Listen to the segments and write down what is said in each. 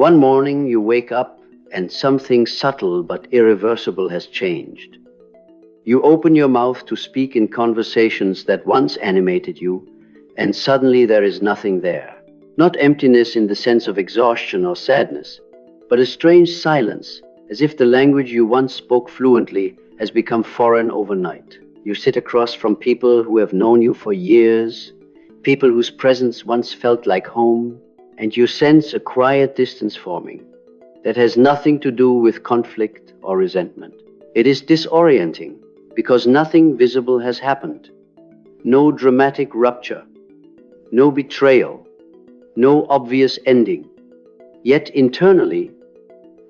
One morning you wake up and something subtle but irreversible has changed. You open your mouth to speak in conversations that once animated you, and suddenly there is nothing there. Not emptiness in the sense of exhaustion or sadness, but a strange silence, as if the language you once spoke fluently has become foreign overnight. You sit across from people who have known you for years, people whose presence once felt like home, and you sense a quiet distance forming that has nothing to do with conflict or resentment. It is disorienting because nothing visible has happened. No dramatic rupture, no betrayal, no obvious ending. Yet internally,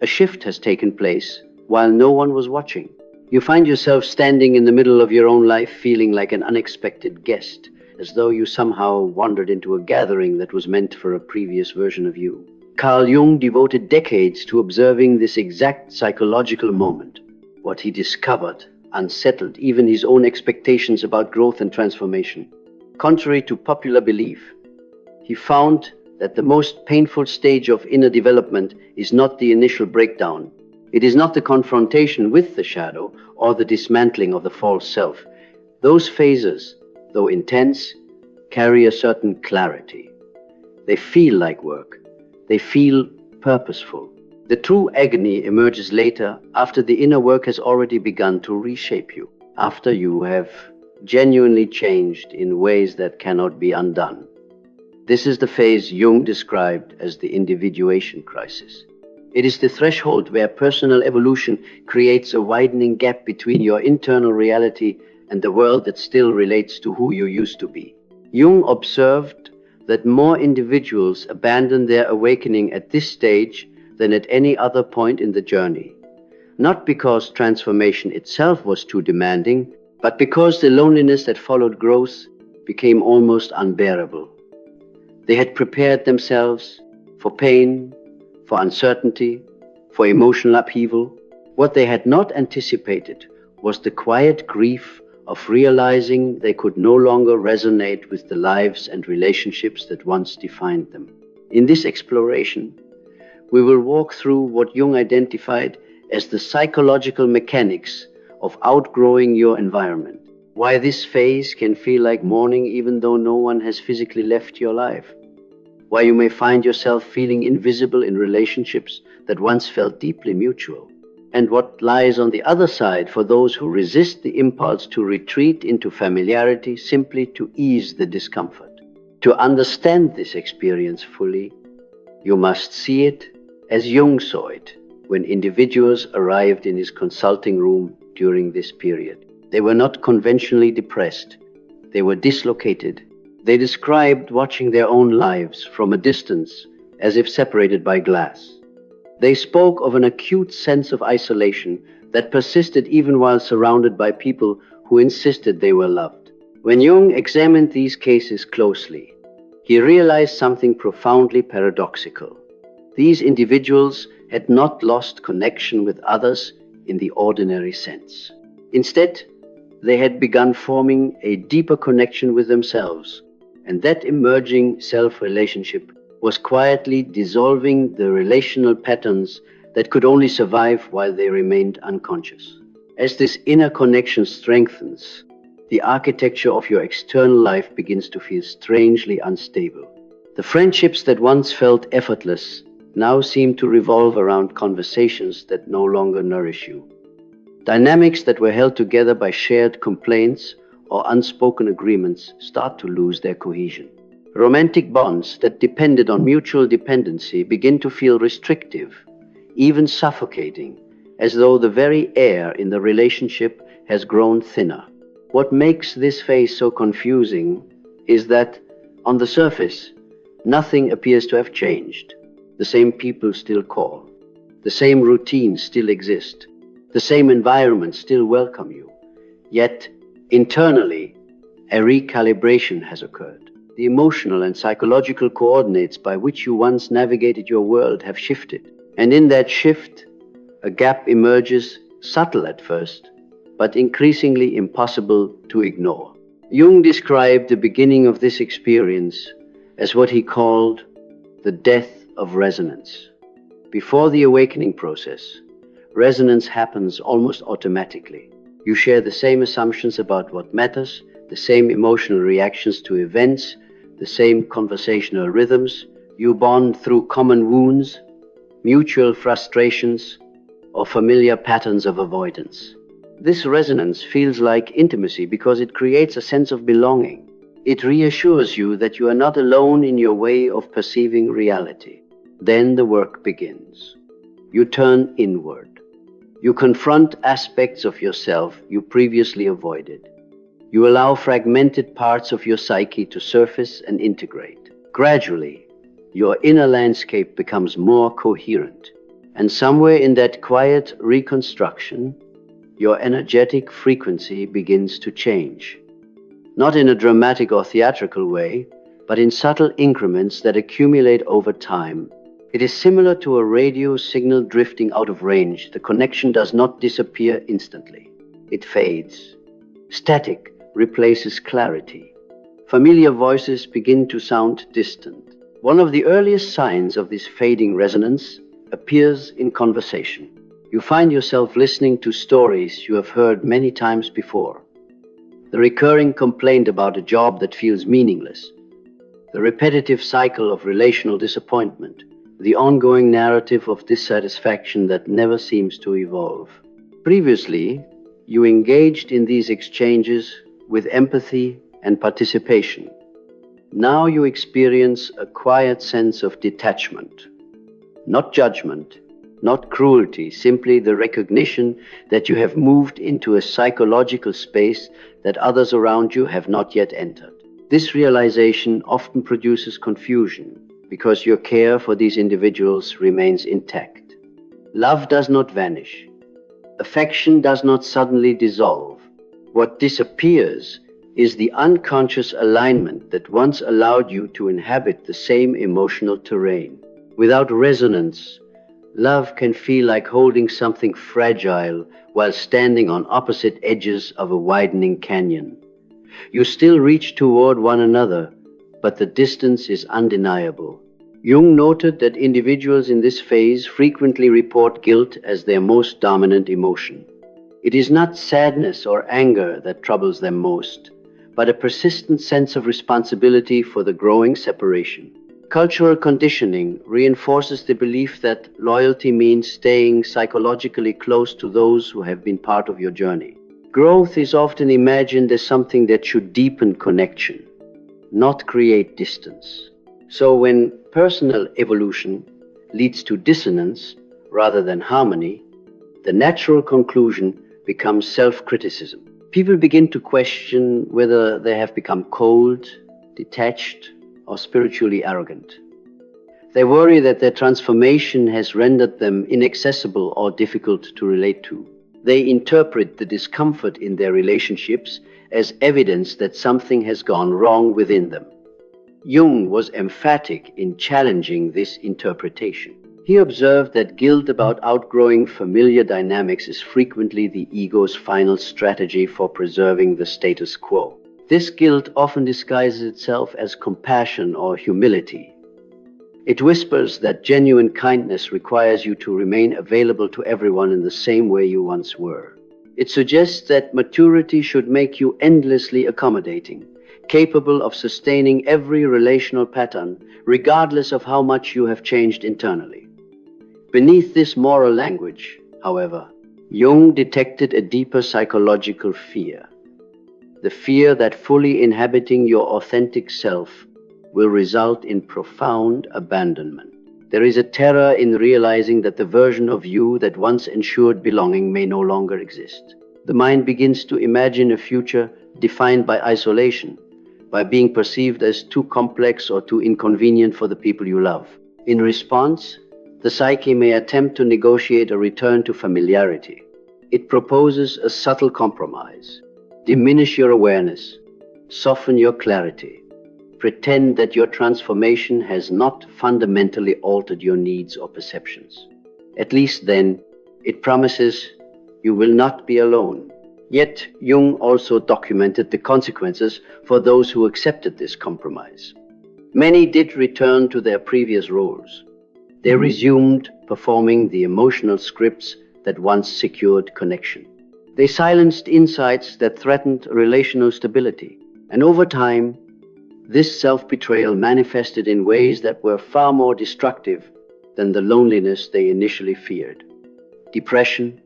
a shift has taken place while no one was watching. You find yourself standing in the middle of your own life feeling like an unexpected guest, as though you somehow wandered into a gathering that was meant for a previous version of you. Carl Jung devoted decades to observing this exact psychological moment. What he discovered unsettled even his own expectations about growth and transformation. Contrary to popular belief, he found that the most painful stage of inner development is not the initial breakdown. It is not the confrontation with the shadow or the dismantling of the false self. Those phases, though intense, carry a certain clarity. They feel like work. They feel purposeful. The true agony emerges later, after the inner work has already begun to reshape you, after you have genuinely changed in ways that cannot be undone. This is the phase Jung described as the individuation crisis. It is the threshold where personal evolution creates a widening gap between your internal reality and the world that still relates to who you used to be. Jung observed that more individuals abandon their awakening at this stage than at any other point in the journey. Not because transformation itself was too demanding, but because the loneliness that followed growth became almost unbearable. They had prepared themselves for pain, for uncertainty, for emotional upheaval. What they had not anticipated was the quiet grief of realizing they could no longer resonate with the lives and relationships that once defined them. In this exploration, we will walk through what Jung identified as the psychological mechanics of outgrowing your environment. Why this phase can feel like mourning even though no one has physically left your life. Why you may find yourself feeling invisible in relationships that once felt deeply mutual. And what lies on the other side for those who resist the impulse to retreat into familiarity simply to ease the discomfort. To understand this experience fully, you must see it as Jung saw it when individuals arrived in his consulting room during this period. They were not conventionally depressed. They were dislocated. They described watching their own lives from a distance as if separated by glass. They spoke of an acute sense of isolation that persisted even while surrounded by people who insisted they were loved. When Jung examined these cases closely, he realized something profoundly paradoxical. These individuals had not lost connection with others in the ordinary sense. Instead, they had begun forming a deeper connection with themselves, and that emerging self-relationship was quietly dissolving the relational patterns that could only survive while they remained unconscious. As this inner connection strengthens, the architecture of your external life begins to feel strangely unstable. The friendships that once felt effortless now seem to revolve around conversations that no longer nourish you. Dynamics that were held together by shared complaints or unspoken agreements start to lose their cohesion. Romantic bonds that depended on mutual dependency begin to feel restrictive, even suffocating, as though the very air in the relationship has grown thinner. What makes this phase so confusing is that, on the surface, nothing appears to have changed. The same people still call. The same routines still exist. The same environments still welcome you. Yet, internally, a recalibration has occurred. The emotional and psychological coordinates by which you once navigated your world have shifted. And in that shift, a gap emerges, subtle at first, but increasingly impossible to ignore. Jung described the beginning of this experience as what he called the death of resonance. Before the awakening process, resonance happens almost automatically. You share the same assumptions about what matters, the same emotional reactions to events, the same conversational rhythms. You bond through common wounds, mutual frustrations, or familiar patterns of avoidance. This resonance feels like intimacy because it creates a sense of belonging. It reassures you that you are not alone in your way of perceiving reality. Then the work begins. You turn inward. You confront aspects of yourself you previously avoided. You allow fragmented parts of your psyche to surface and integrate. Gradually, your inner landscape becomes more coherent. And somewhere in that quiet reconstruction, your energetic frequency begins to change. Not in a dramatic or theatrical way, but in subtle increments that accumulate over time. It is similar to a radio signal drifting out of range. The connection does not disappear instantly. It fades. Static replaces clarity. Familiar voices begin to sound distant. One of the earliest signs of this fading resonance appears in conversation. You find yourself listening to stories you have heard many times before. The recurring complaint about a job that feels meaningless, the repetitive cycle of relational disappointment, the ongoing narrative of dissatisfaction that never seems to evolve. Previously, you engaged in these exchanges with empathy and participation. Now you experience a quiet sense of detachment. Not judgment, not cruelty, simply the recognition that you have moved into a psychological space that others around you have not yet entered. This realization often produces confusion because your care for these individuals remains intact. Love does not vanish. Affection does not suddenly dissolve. What disappears is the unconscious alignment that once allowed you to inhabit the same emotional terrain. Without resonance, love can feel like holding something fragile while standing on opposite edges of a widening canyon. You still reach toward one another, but the distance is undeniable. Jung noted that individuals in this phase frequently report guilt as their most dominant emotion. It is not sadness or anger that troubles them most, but a persistent sense of responsibility for the growing separation. Cultural conditioning reinforces the belief that loyalty means staying psychologically close to those who have been part of your journey. Growth is often imagined as something that should deepen connection, not create distance. So when personal evolution leads to dissonance rather than harmony, the natural conclusion becomes self-criticism. People begin to question whether they have become cold, detached, or spiritually arrogant. They worry that their transformation has rendered them inaccessible or difficult to relate to. They interpret the discomfort in their relationships as evidence that something has gone wrong within them. Jung was emphatic in challenging this interpretation. He observed that guilt about outgrowing familiar dynamics is frequently the ego's final strategy for preserving the status quo. This guilt often disguises itself as compassion or humility. It whispers that genuine kindness requires you to remain available to everyone in the same way you once were. It suggests that maturity should make you endlessly accommodating, capable of sustaining every relational pattern, regardless of how much you have changed internally. Beneath this moral language, however, Jung detected a deeper psychological fear. The fear that fully inhabiting your authentic self will result in profound abandonment. There is a terror in realizing that the version of you that once ensured belonging may no longer exist. The mind begins to imagine a future defined by isolation, by being perceived as too complex or too inconvenient for the people you love. In response, the psyche may attempt to negotiate a return to familiarity. It proposes a subtle compromise. Diminish your awareness, soften your clarity, pretend that your transformation has not fundamentally altered your needs or perceptions. At least then, it promises you will not be alone. Yet, Jung also documented the consequences for those who accepted this compromise. Many did return to their previous roles. They resumed performing the emotional scripts that once secured connection. They silenced insights that threatened relational stability. And over time, this self-betrayal manifested in ways that were far more destructive than the loneliness they initially feared. Depression,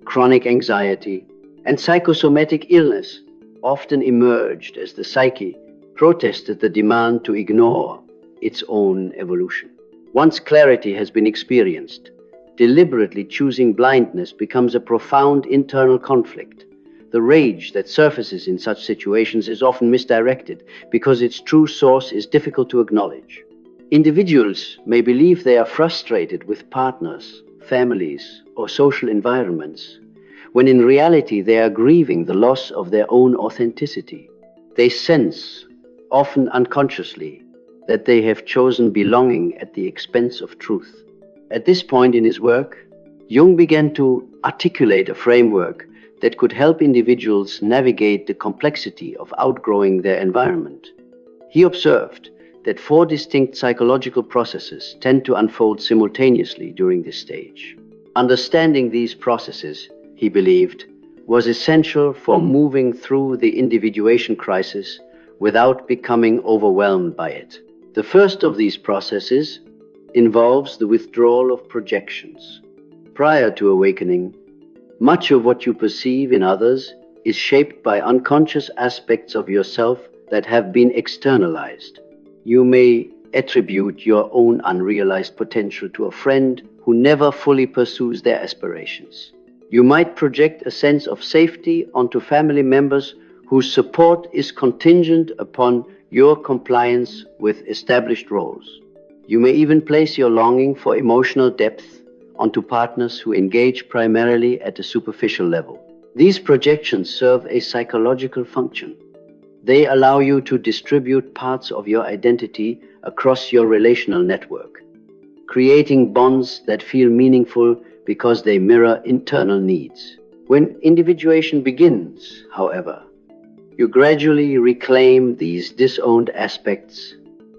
chronic anxiety, and psychosomatic illness often emerged as the psyche protested the demand to ignore its own evolution. Once clarity has been experienced, deliberately choosing blindness becomes a profound internal conflict. The rage that surfaces in such situations is often misdirected because its true source is difficult to acknowledge. Individuals may believe they are frustrated with partners, families, or social environments, when in reality they are grieving the loss of their own authenticity. They sense, often unconsciously, that they have chosen belonging at the expense of truth. At this point in his work, Jung began to articulate a framework that could help individuals navigate the complexity of outgrowing their environment. He observed that 4 distinct psychological processes tend to unfold simultaneously during this stage. Understanding these processes, he believed, was essential for moving through the individuation crisis without becoming overwhelmed by it. The first of these processes involves the withdrawal of projections. Prior to awakening, much of what you perceive in others is shaped by unconscious aspects of yourself that have been externalized. You may attribute your own unrealized potential to a friend who never fully pursues their aspirations. You might project a sense of safety onto family members whose support is contingent upon your compliance with established roles. You may even place your longing for emotional depth onto partners who engage primarily at a superficial level. These projections serve a psychological function. They allow you to distribute parts of your identity across your relational network, creating bonds that feel meaningful because they mirror internal needs. When individuation begins, however, you gradually reclaim these disowned aspects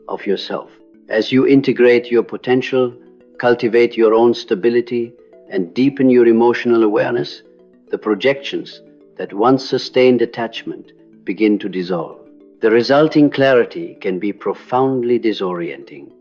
of yourself. As you integrate your potential, cultivate your own stability, and deepen your emotional awareness, the projections that once sustained attachment begin to dissolve. The resulting clarity can be profoundly disorienting.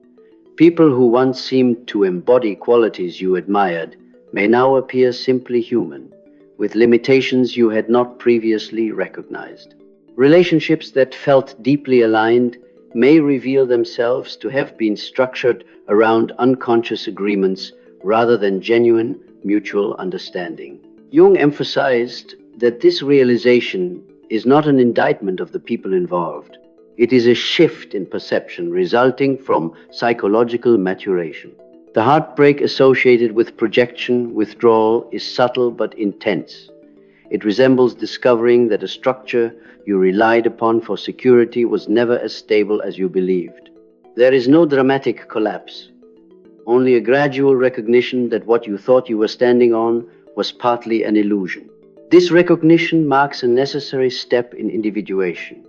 People who once seemed to embody qualities you admired may now appear simply human, with limitations you had not previously recognized. Relationships that felt deeply aligned may reveal themselves to have been structured around unconscious agreements rather than genuine mutual understanding. Jung emphasized that this realization is not an indictment of the people involved. It is a shift in perception resulting from psychological maturation. The heartbreak associated with projection withdrawal is subtle but intense. It resembles discovering that a structure you relied upon for security was never as stable as you believed. There is no dramatic collapse, only a gradual recognition that what you thought you were standing on was partly an illusion. This recognition marks a necessary step in individuation,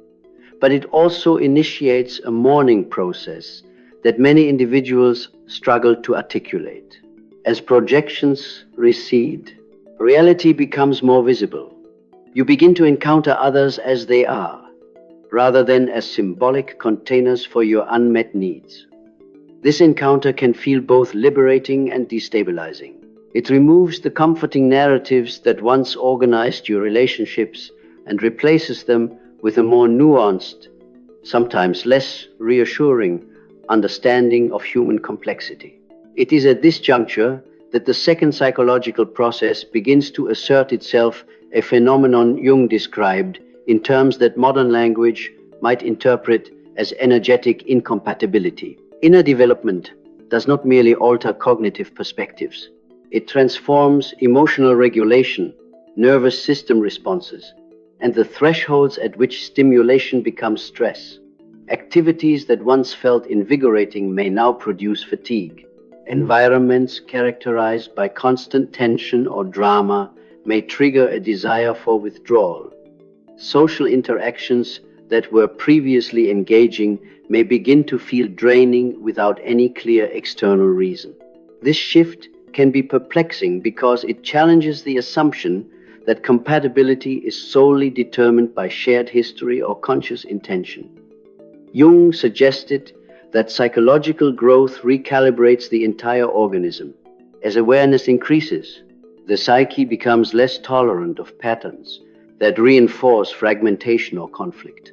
but it also initiates a mourning process that many individuals struggle to articulate. As projections recede, reality becomes more visible. You begin to encounter others as they are, rather than as symbolic containers for your unmet needs. This encounter can feel both liberating and destabilizing. It removes the comforting narratives that once organized your relationships and replaces them with a more nuanced, sometimes less reassuring, understanding of human complexity. It is at this juncture that the second psychological process begins to assert itself, a phenomenon Jung described in terms that modern language might interpret as energetic incompatibility. Inner development does not merely alter cognitive perspectives. It transforms emotional regulation, nervous system responses, and the thresholds at which stimulation becomes stress. Activities that once felt invigorating may now produce fatigue. Environments characterized by constant tension or drama may trigger a desire for withdrawal. Social interactions that were previously engaging may begin to feel draining without any clear external reason. This shift can be perplexing because it challenges the assumption that compatibility is solely determined by shared history or conscious intention. Jung suggested that psychological growth recalibrates the entire organism. As awareness increases, the psyche becomes less tolerant of patterns that reinforce fragmentation or conflict.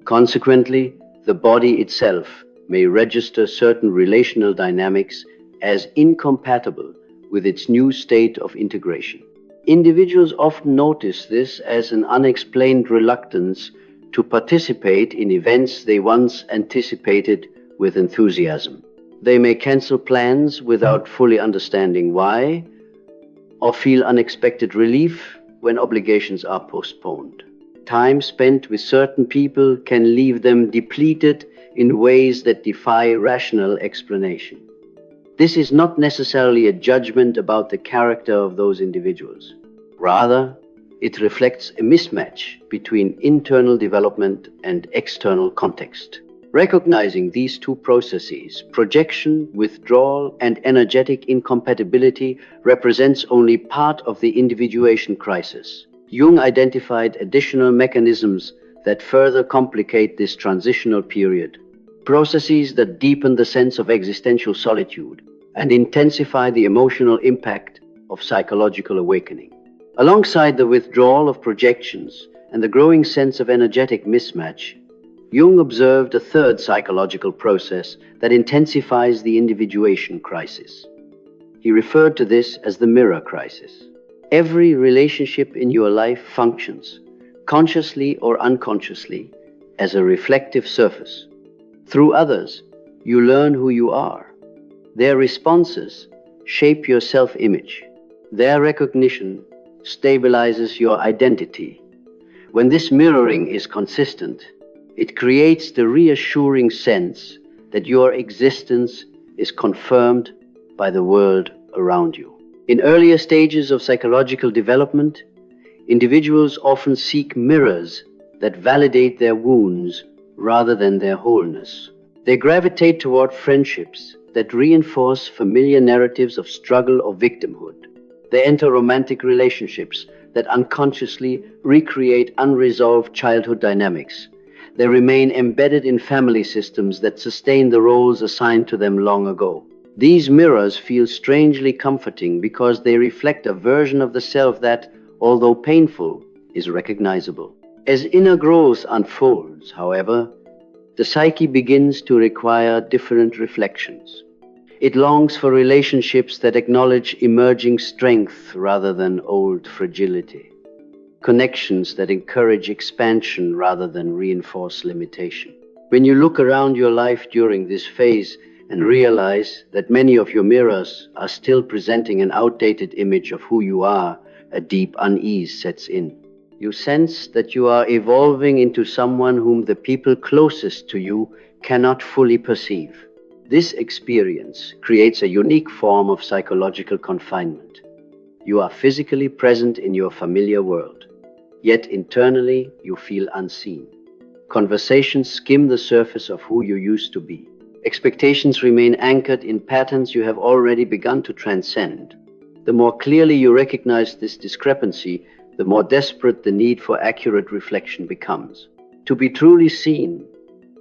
Consequently, the body itself may register certain relational dynamics as incompatible with its new state of integration. Individuals often notice this as an unexplained reluctance to participate in events they once anticipated with enthusiasm. They may cancel plans without fully understanding why, or feel unexpected relief when obligations are postponed. Time spent with certain people can leave them depleted in ways that defy rational explanation. This is not necessarily a judgment about the character of those individuals. Rather, it reflects a mismatch between internal development and external context. Recognizing these two processes, projection, withdrawal, and energetic incompatibility, represents only part of the individuation crisis. Jung identified additional mechanisms that further complicate this transitional period, processes that deepen the sense of existential solitude and intensify the emotional impact of psychological awakening. Alongside the withdrawal of projections and the growing sense of energetic mismatch, Jung observed a third psychological process that intensifies the individuation crisis. He referred to this as the mirror crisis. Every relationship in your life functions, consciously or unconsciously, as a reflective surface. Through others, you learn who you are. Their responses shape your self-image. Their recognition stabilizes your identity. When this mirroring is consistent, it creates the reassuring sense that your existence is confirmed by the world around you. In earlier stages of psychological development, individuals often seek mirrors that validate their wounds rather than their wholeness. They gravitate toward friendships that reinforce familiar narratives of struggle or victimhood. They enter romantic relationships that unconsciously recreate unresolved childhood dynamics. They remain embedded in family systems that sustain the roles assigned to them long ago. These mirrors feel strangely comforting because they reflect a version of the self that, although painful, is recognizable. As inner growth unfolds, however, the psyche begins to require different reflections. It longs for relationships that acknowledge emerging strength rather than old fragility. Connections that encourage expansion rather than reinforce limitation. When you look around your life during this phase and realize that many of your mirrors are still presenting an outdated image of who you are, a deep unease sets in. You sense that you are evolving into someone whom the people closest to you cannot fully perceive. This experience creates a unique form of psychological confinement. You are physically present in your familiar world, yet internally you feel unseen. Conversations skim the surface of who you used to be. Expectations remain anchored in patterns you have already begun to transcend. The more clearly you recognize this discrepancy, the more desperate the need for accurate reflection becomes. To be truly seen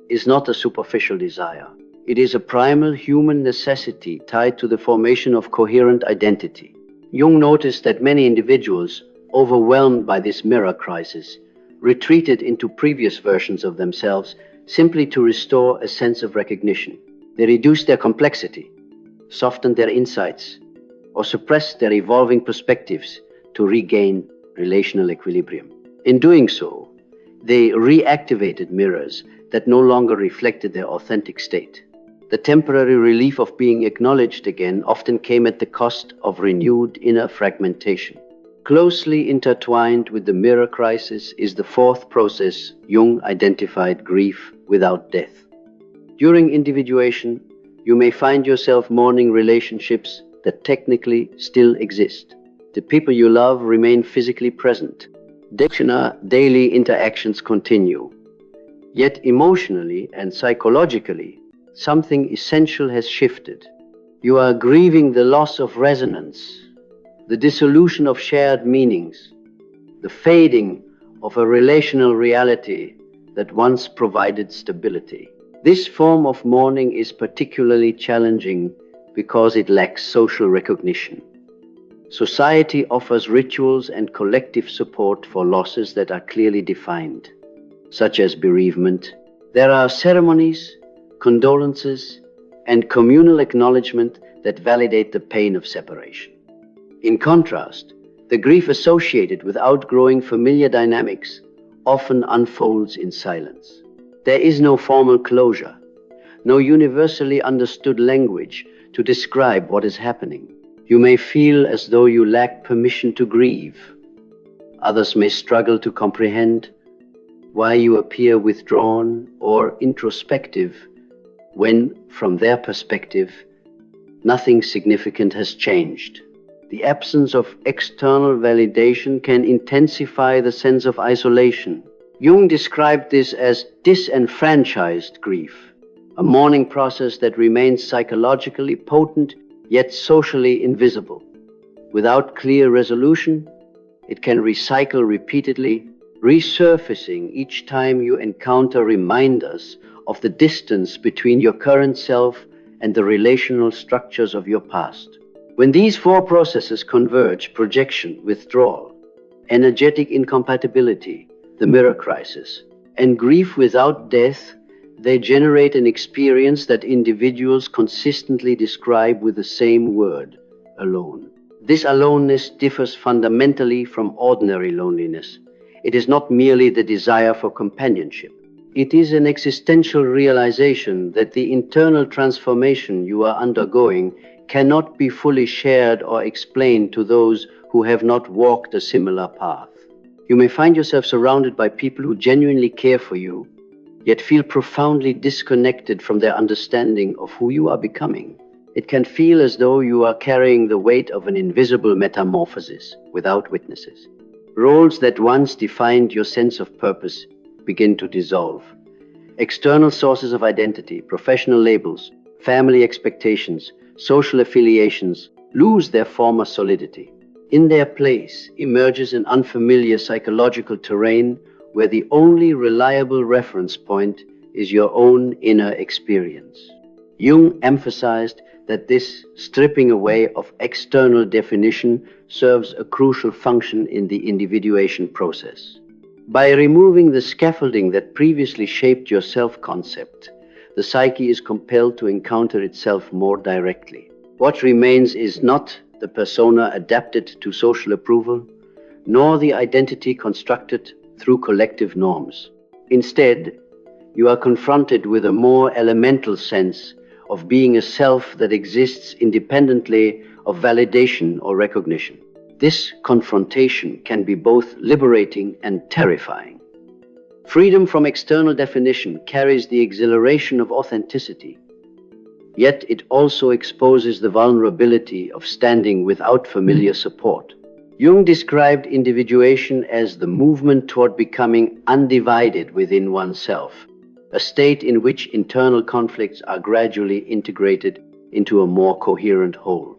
is not a superficial desire. It is a primal human necessity tied to the formation of coherent identity. Jung noticed that many individuals, overwhelmed by this mirror crisis, retreated into previous versions of themselves simply to restore a sense of recognition. They reduced their complexity, softened their insights, or suppressed their evolving perspectives to regain relational equilibrium. In doing so, they reactivated mirrors that no longer reflected their authentic state. The temporary relief of being acknowledged again often came at the cost of renewed inner fragmentation. Closely intertwined with the mirror crisis is the fourth process Jung identified: grief without death. During individuation, you may find yourself mourning relationships that technically still exist. The people you love remain physically present. Daily interactions continue. Yet emotionally and psychologically, something essential has shifted. You are grieving the loss of resonance, the dissolution of shared meanings, the fading of a relational reality that once provided stability. This form of mourning is particularly challenging because it lacks social recognition. Society offers rituals and collective support for losses that are clearly defined, such as bereavement. There are ceremonies, condolences, and communal acknowledgement that validate the pain of separation. In contrast, the grief associated with outgrowing familiar dynamics often unfolds in silence. There is no formal closure, no universally understood language to describe what is happening. You may feel as though you lack permission to grieve. Others may struggle to comprehend why you appear withdrawn or introspective when, from their perspective, nothing significant has changed. The absence of external validation can intensify the sense of isolation. Jung described this as disenfranchised grief, a mourning process that remains psychologically potent yet socially invisible. Without clear resolution, it can recycle repeatedly, resurfacing each time you encounter reminders of the distance between your current self and the relational structures of your past. When these four processes converge, projection, withdrawal, energetic incompatibility, the mirror crisis, and grief without death, they generate an experience that individuals consistently describe with the same word, alone. This aloneness differs fundamentally from ordinary loneliness. It is not merely the desire for companionship. It is an existential realization that the internal transformation you are undergoing cannot be fully shared or explained to those who have not walked a similar path. You may find yourself surrounded by people who genuinely care for you, yet feel profoundly disconnected from their understanding of who you are becoming. It can feel as though you are carrying the weight of an invisible metamorphosis without witnesses. Roles that once defined your sense of purpose begin to dissolve. External sources of identity, professional labels, family expectations, social affiliations lose their former solidity. In their place emerges an unfamiliar psychological terrain where the only reliable reference point is your own inner experience. Jung emphasized that this stripping away of external definition serves a crucial function in the individuation process. By removing the scaffolding that previously shaped your self-concept, the psyche is compelled to encounter itself more directly. What remains is not the persona adapted to social approval, nor the identity constructed through collective norms. Instead, you are confronted with a more elemental sense of being a self that exists independently of validation or recognition. This confrontation can be both liberating and terrifying. Freedom from external definition carries the exhilaration of authenticity, yet it also exposes the vulnerability of standing without familiar support. Jung described individuation as the movement toward becoming undivided within oneself, a state in which internal conflicts are gradually integrated into a more coherent whole.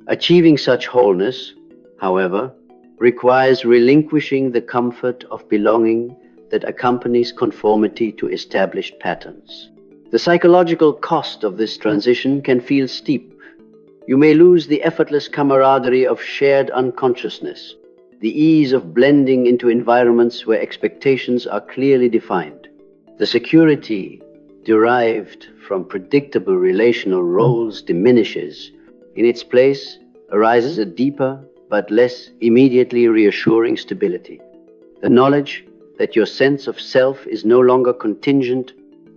Achieving such wholeness, however, requires relinquishing the comfort of belonging that accompanies conformity to established patterns. The psychological cost of this transition can feel steep. You may lose the effortless camaraderie of shared unconsciousness, the ease of blending into environments where expectations are clearly defined. The security derived from predictable relational roles diminishes. In its place arises a deeper but less immediately reassuring stability. The knowledge that your sense of self is no longer contingent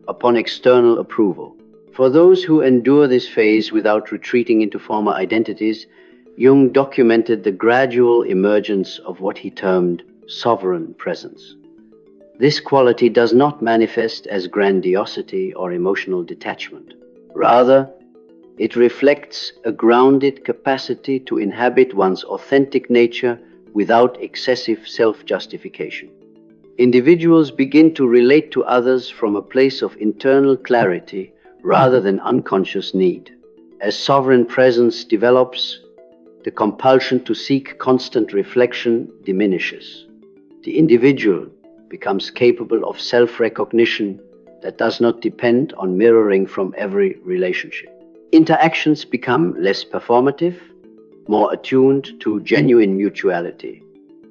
upon external approval. For those who endure this phase without retreating into former identities, Jung documented the gradual emergence of what he termed sovereign presence. This quality does not manifest as grandiosity or emotional detachment. Rather, it reflects a grounded capacity to inhabit one's authentic nature without excessive self-justification. Individuals begin to relate to others from a place of internal clarity rather than unconscious need. As sovereign presence develops, the compulsion to seek constant reflection diminishes. The individual becomes capable of self-recognition that does not depend on mirroring from every relationship. Interactions become less performative, more attuned to genuine mutuality.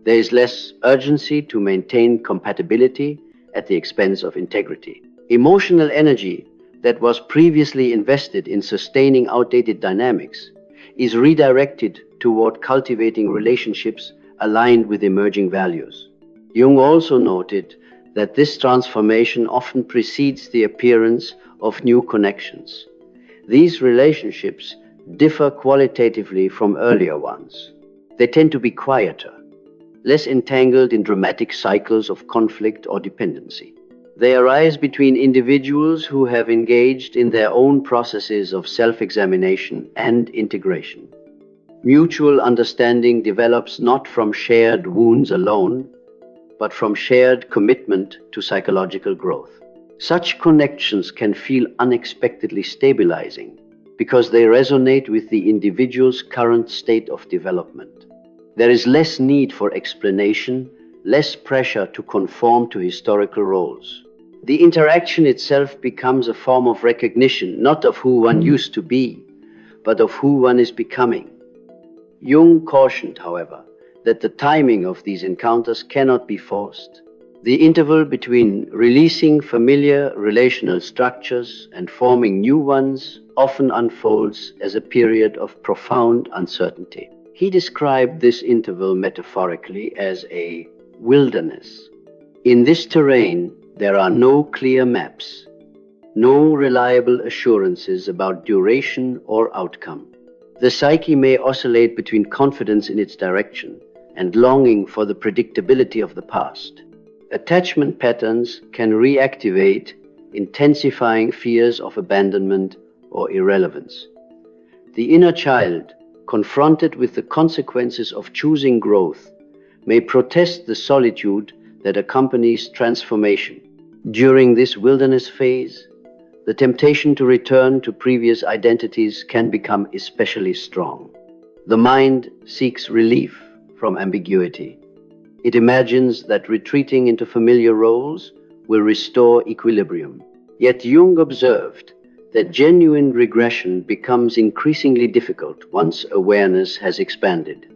There is less urgency to maintain compatibility at the expense of integrity. Emotional energy that was previously invested in sustaining outdated dynamics is redirected toward cultivating relationships aligned with emerging values. Jung also noted that this transformation often precedes the appearance of new connections. These relationships differ qualitatively from earlier ones. They tend to be quieter, less entangled in dramatic cycles of conflict or dependency. They arise between individuals who have engaged in their own processes of self-examination and integration. Mutual understanding develops not from shared wounds alone, but from shared commitment to psychological growth. Such connections can feel unexpectedly stabilizing because they resonate with the individual's current state of development. There is less need for explanation, less pressure to conform to historical roles. The interaction itself becomes a form of recognition, not of who one used to be, but of who one is becoming. Jung cautioned, however, that the timing of these encounters cannot be forced. The interval between releasing familiar relational structures and forming new ones often unfolds as a period of profound uncertainty. He described this interval metaphorically as a wilderness. In this terrain, there are no clear maps, no reliable assurances about duration or outcome. The psyche may oscillate between confidence in its direction and longing for the predictability of the past. Attachment patterns can reactivate, intensifying fears of abandonment or irrelevance. The inner child, confronted with the consequences of choosing growth, may protest the solitude that accompanies transformation. During this wilderness phase, the temptation to return to previous identities can become especially strong. The mind seeks relief from ambiguity. It imagines that retreating into familiar roles will restore equilibrium. Yet Jung observed that genuine regression becomes increasingly difficult once awareness has expanded.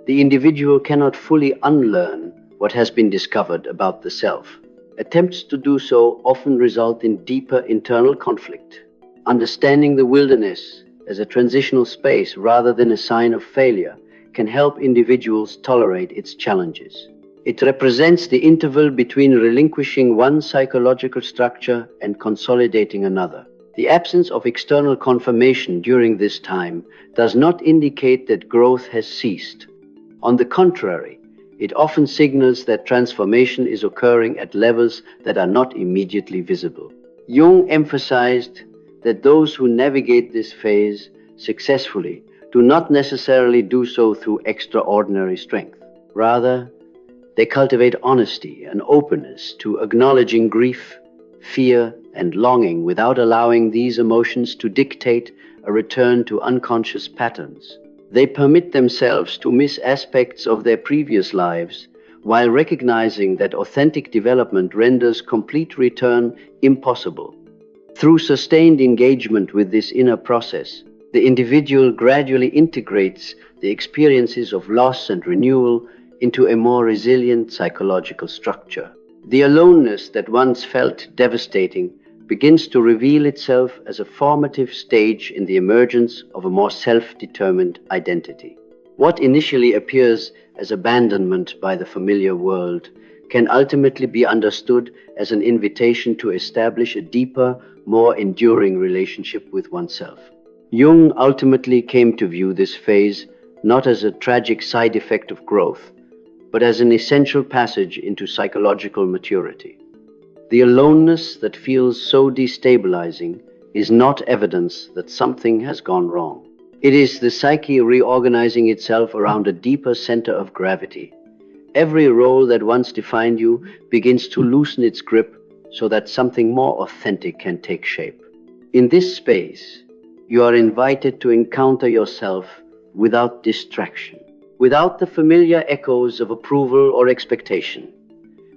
The individual cannot fully unlearn what has been discovered about the self. Attempts to do so often result in deeper internal conflict. Understanding the wilderness as a transitional space rather than a sign of failure can help individuals tolerate its challenges. It represents the interval between relinquishing one psychological structure and consolidating another. The absence of external confirmation during this time does not indicate that growth has ceased. On the contrary, it often signals that transformation is occurring at levels that are not immediately visible. Jung emphasized that those who navigate this phase successfully do not necessarily do so through extraordinary strength. Rather, they cultivate honesty and openness to acknowledging grief, fear, and longing without allowing these emotions to dictate a return to unconscious patterns. They permit themselves to miss aspects of their previous lives while recognizing that authentic development renders complete return impossible. Through sustained engagement with this inner process, the individual gradually integrates the experiences of loss and renewal into a more resilient psychological structure. The aloneness that once felt devastating begins to reveal itself as a formative stage in the emergence of a more self-determined identity. What initially appears as abandonment by the familiar world can ultimately be understood as an invitation to establish a deeper, more enduring relationship with oneself. Jung ultimately came to view this phase not as a tragic side effect of growth, but as an essential passage into psychological maturity. The aloneness that feels so destabilizing is not evidence that something has gone wrong. It is the psyche reorganizing itself around a deeper center of gravity. Every role that once defined you begins to loosen its grip so that something more authentic can take shape. In this space, You are invited to encounter yourself without distraction, without the familiar echoes of approval or expectation,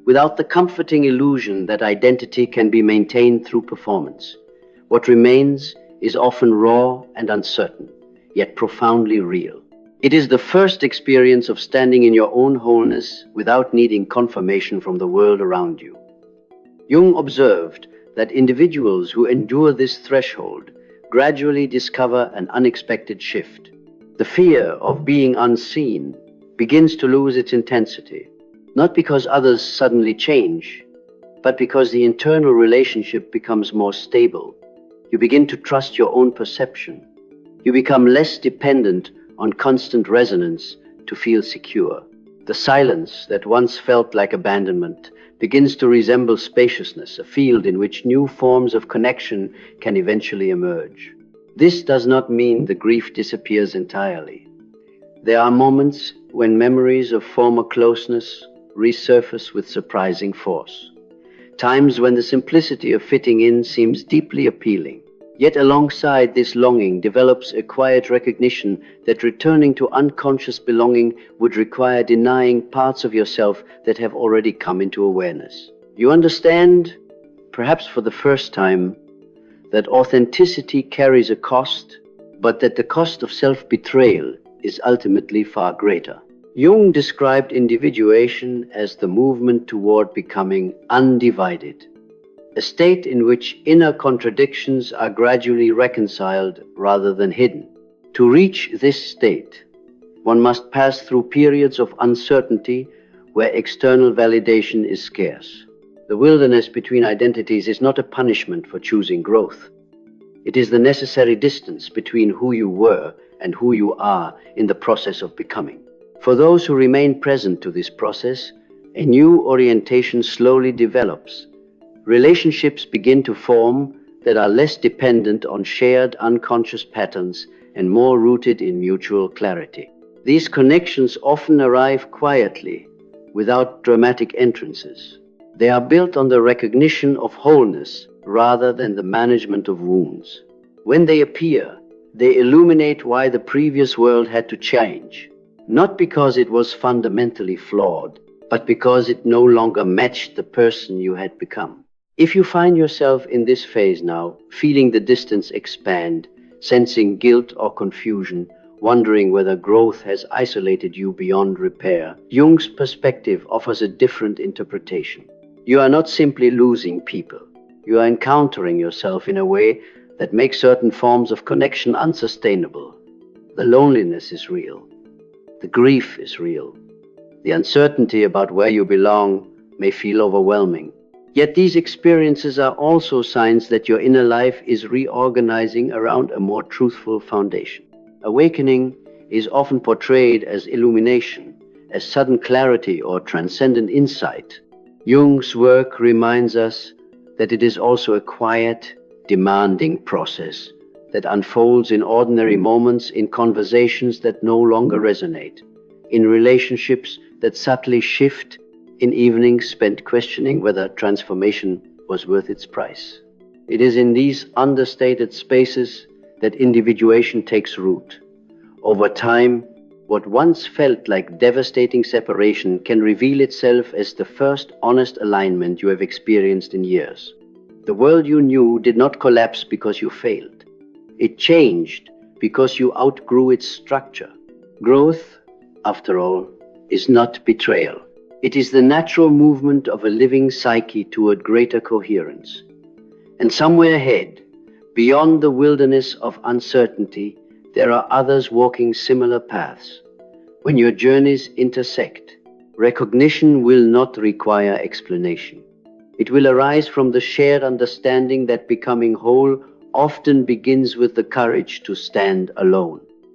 without the comforting illusion that identity can be maintained through performance. What remains is often raw and uncertain, yet profoundly real. It is the first experience of standing in your own wholeness without needing confirmation from the world around you. Jung observed that individuals who endure this threshold gradually discover an unexpected shift. The fear of being unseen begins to lose its intensity, not because others suddenly change, but because the internal relationship becomes more stable. You begin to trust your own perception. You become less dependent on constant resonance to feel secure. The silence that once felt like abandonment begins to resemble spaciousness, a field in which new forms of connection can eventually emerge. This does not mean the grief disappears entirely. There are moments when memories of former closeness resurface with surprising force. Times when the simplicity of fitting in seems deeply appealing. Yet alongside this longing develops a quiet recognition that returning to unconscious belonging would require denying parts of yourself that have already come into awareness. You understand, perhaps for the first time, that authenticity carries a cost, but that the cost of self-betrayal is ultimately far greater. Jung described individuation as the movement toward becoming undivided, a state in which inner contradictions are gradually reconciled rather than hidden. To reach this state, one must pass through periods of uncertainty where external validation is scarce. The wilderness between identities is not a punishment for choosing growth. It is the necessary distance between who you were and who you are in the process of becoming. For those who remain present to this process, a new orientation slowly develops. Relationships begin to form that are less dependent on shared unconscious patterns and more rooted in mutual clarity. These connections often arrive quietly, without dramatic entrances. They are built on the recognition of wholeness rather than the management of wounds. When they appear, they illuminate why the previous world had to change, not because it was fundamentally flawed, but because it no longer matched the person you had become. If you find yourself in this phase now, feeling the distance expand, sensing guilt or confusion, wondering whether growth has isolated you beyond repair, Jung's perspective offers a different interpretation. You are not simply losing people. You are encountering yourself in a way that makes certain forms of connection unsustainable. The loneliness is real. The grief is real. The uncertainty about where you belong may feel overwhelming. Yet these experiences are also signs that your inner life is reorganizing around a more truthful foundation. Awakening is often portrayed as illumination, as sudden clarity or transcendent insight. Jung's work reminds us that it is also a quiet, demanding process that unfolds in ordinary moments, in conversations that no longer resonate, in relationships that subtly shift, in evenings spent questioning whether transformation was worth its price. It is in these understated spaces that individuation takes root. Over time, what once felt like devastating separation can reveal itself as the first honest alignment you have experienced in years. The world you knew did not collapse because you failed. It changed because you outgrew its structure. Growth, after all, is not betrayal. It is the natural movement of a living psyche toward greater coherence. And somewhere ahead, beyond the wilderness of uncertainty, there are others walking similar paths. When your journeys intersect, recognition will not require explanation. It will arise from the shared understanding that becoming whole often begins with the courage to stand alone.